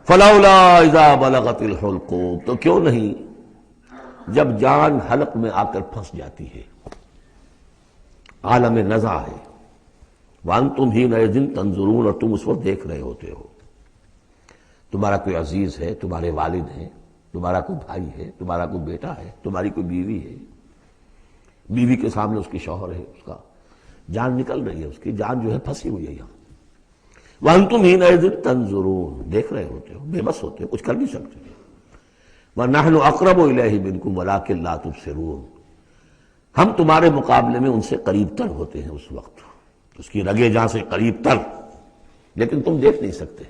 فلولا اذا بلغت الحلقوم، تو کیوں نہیں جب جان حلق میں آ کر پھنس جاتی ہے، عالم نزع ہے، وانتم حینئذ تنظرون، اور تم اس وقت دیکھ رہے ہوتے ہو، تمہارا کوئی عزیز ہے، تمہارے والد ہیں، تمہارا کوئی بھائی ہے، تمہارا کوئی بیٹا ہے، تمہاری کوئی بیوی ہے، بیوی کے سامنے اس کی شوہر ہے، اس کا جان نکل رہی ہے، اس کی جان جو ہے پھنسی ہوئی ہے یہاں، وانتم حینئذ تنظرون، دیکھ رہے ہوتے ہو، بے بس ہوتے ہو، کچھ کر نہیں سکتے، وَنَحْنُ أَقْرَبُ إِلَيْهِ مِنْكُمْ وَلَٰكِن لَا تُبْصِرُونَ، ہم تمہارے مقابلے میں ان سے قریب تر ہوتے ہیں اس وقت، اس کی رگے جہاں سے قریب تر، لیکن تم دیکھ نہیں سکتے۔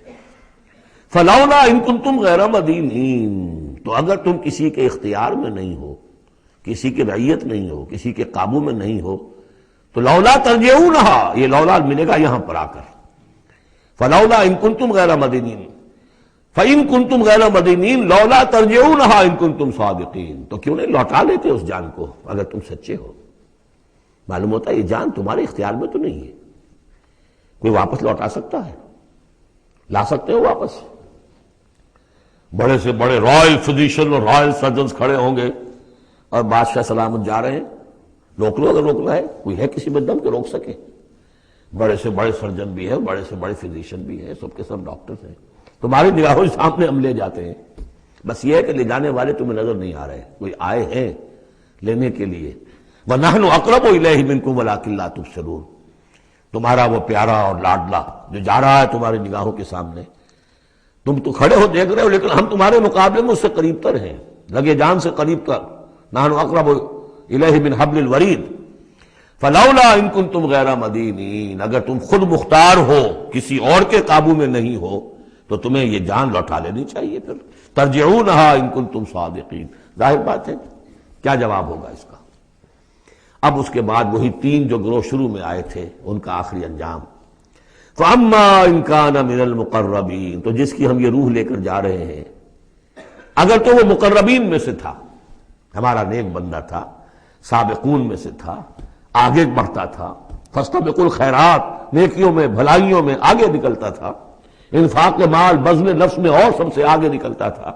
فلولا ان کنتم غیر مدینین، تو اگر تم کسی کے اختیار میں نہیں ہو، کسی کی رعیت نہیں ہو، کسی کے قابو میں نہیں ہو، تو لولا ترجعونہا، یہ لولا ملے گا یہاں پر آ کر، فلولا ان کنتم غیر مدینین، فَإِن كُنتُمْ غَيْرَ مَدِينِينَ لَوْلَا تَرْجِعُونَهَا إِن كُنتُمْ صَادِقِينَ، تو کیوں نہیں لوٹا لیتے اس جان کو اگر تم سچے ہو؟ معلوم ہوتا ہے یہ جان تمہارے اختیار میں تو نہیں ہے، کوئی واپس لوٹا سکتا ہے؟ لا سکتے ہو واپس؟ بڑے سے بڑے رائل فزیشین اور رائل سرجنز کھڑے ہوں گے اور بادشاہ سلامت جا رہے ہیں، روک لو اگر روکنا ہے، کوئی ہے کسی میں دم کے روک سکے؟ بڑے سے بڑے سرجن بھی ہیں، بڑے سے بڑے فزیشین بھی ہیں، سب کے سب ڈاکٹرز ہیں، تمہاری نگاہوں کے سامنے ہم لے جاتے ہیں، بس یہ ہے کہ لے جانے والے تمہیں نظر نہیں آ رہے، کوئی آئے ہیں لینے کے لیے۔ وَنَحْنُ أَقْرَبُ إِلَيْهِ مِنْكُمْ وَلَٰكِن لَا تُبْصِرُونَ، تمہارا وہ پیارا اور لاڈلا جو جا رہا ہے تمہاری نگاہوں کے سامنے، تم تو کھڑے ہو دیکھ رہے ہو، لیکن ہم تمہارے مقابلے میں اس سے قریب تر ہیں، لگے جان سے قریب تر، نَحْنُ أَقْرَبُ إِلَيْهِ مِنْ حَبْلِ الْوَرِيدِ فَلَوْلَا إِن كُنتُمْ غَيْرَ مَدِينِينَ، اگر تم خود مختار ہو، کسی اور کے قابو میں نہیں ہو، تو تمہیں یہ جان لوٹا لینی چاہیے، پھر ترجعونہا ان کنتم صادقین۔ ظاہر بات ہے کیا جواب ہوگا اس کا؟ اب اس کے بعد وہی تین جو گروہ شروع میں آئے تھے ان کا آخری انجام، فَأَمَّا إِن كَانَ مِنَ الْمُقَرَّبِينَ، تو جس کی ہم یہ روح لے کر جا رہے ہیں، اگر تو وہ مقربین میں سے تھا، ہمارا نیک بندہ تھا، سابقون میں سے تھا، آگے بڑھتا تھا، فاستبقوا الخیرات، نیکیوں میں بھلائیوں میں آگے نکلتا تھا، انفاق مال بذل نفس میں اور سب سے آگے نکلتا تھا،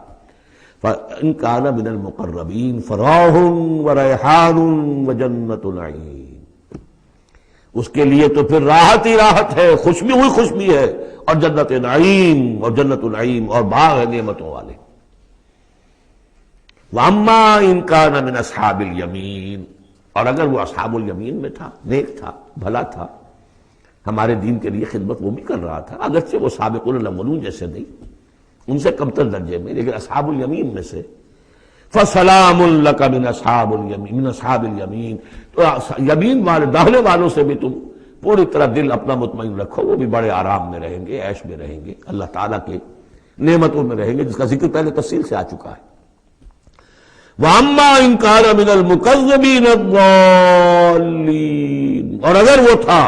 فَإِن كَانَ مِنَ الْمُقَرَّبِينَ فَرَوْحٌ وَرَيْحَانٌ وَجَنَّتُ نَعِيمٍ، اس کے لیے تو پھر راحت ہی راحت ہے، خوشبی ہوئی خوشبی ہے، اور جنت نعیم، اور جنت نعیم اور باغ ہے نعمتوں والے۔ وَأَمَّا إِن كَانَ مِنْ أَصْحَابِ الْيَمِينِ، اور اگر وہ اصحاب الیمین میں تھا، نیک تھا، بھلا تھا، ہمارے دین کے لیے خدمت وہ بھی کر رہا تھا، اگرچہ وہ سابقون الاولون جیسے نہیں، ان سے کم تر درجے میں، لیکن اصحاب الیمین میں سے، فَسَلَامٌ لَكَ مِنْ أَصْحَابِ الْيَمِينِ، تو یمین والے داہنے والوں سے بھی تم پوری طرح دل اپنا مطمئن رکھو، وہ بھی بڑے آرام میں رہیں گے، عیش میں رہیں گے، اللہ تعالیٰ کے نعمتوں میں رہیں گے، جس کا ذکر پہلے تفصیل سے آ چکا ہے۔ وَأَمَّا إِن كَانَ مِنَ الْمُكَذِّبِينَ الضَّالِّينَ، اور اگر وہ تھا،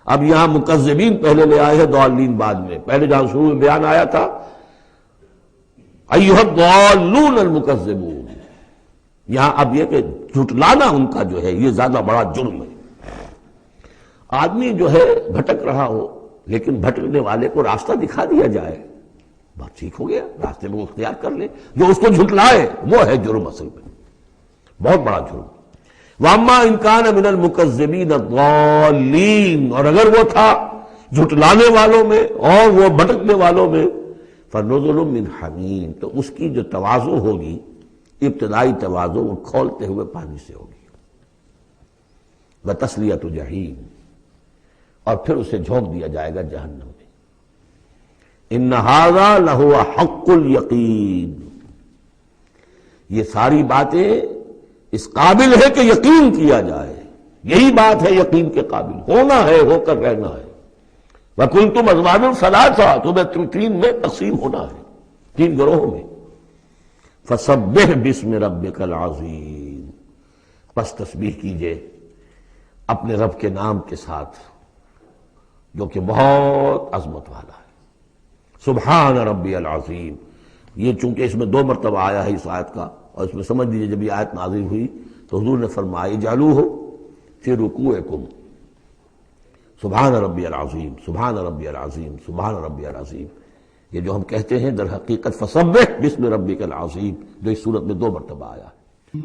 اب یہاں مکذبین پہلے لے آئے ہیں، ضالین بعد میں، پہلے جہاں شروع میں بیان آیا تھا ایھا الضالون المکذبون، یہاں اب یہ کہ جھٹلانا ان کا جو ہے یہ زیادہ بڑا جرم ہے۔ آدمی جو ہے بھٹک رہا ہو لیکن بھٹکنے والے کو راستہ دکھا دیا جائے، بات ٹھیک ہو گیا، راستے میں وہ اختیار کر لے، جو اس کو جھٹلائے وہ ہے جرم، اصل میں بہت بڑا جرم۔ وَأَمَّا إِن كَانَ مِنَ الْمُكَذِّبِينَ الضَّالِّينَ، اور اگر وہ تھا جھٹلانے والوں میں اور وہ بھٹکنے والوں میں، فَنُزُلٌ مِّنْ حَمِيمٍ، تو اس کی جو تواضع ہوگی، ابتدائی تواضع، وہ کھولتے ہوئے پانی سے ہوگی، وتسلیۃ جحیم، اور پھر اسے جھونک دیا جائے گا جہنم میں۔ ان ھذا لہو حق الیقین، یہ ساری باتیں اس قابل ہے کہ یقین کیا جائے، یہی بات ہے یقین کے قابل، ہونا ہے، ہو کر رہنا ہے۔ وَكُنْتُمْ أَزْوَاجًا ثَلَاثًا، تمہیں تین میں تقسیم ہونا ہے، تین گروہوں میں۔ فَسَبِّحْ بِاسْمِ رَبِّكَ الْعَظِيمِ، پس تسبیح کیجئے اپنے رب کے نام کے ساتھ جو کہ بہت عظمت والا ہے۔ سبحان ربی العظیم، یہ چونکہ اس میں 2 مرتبہ آیا ہے اس آیت کا، اور اس میں سمجھ لیجیے جب یہ آیت نازل ہوئی تو حضور نے فرمایا اجعلوہ فی رکوعکم، سبحان ربی العظیم، سبحان ربی العظیم، سبحان ربی العظیم۔ یہ جو ہم کہتے ہیں در حقیقت فسبح باسم ربک العظیم، جو اس صورت میں 2 مرتبہ آیا ہے۔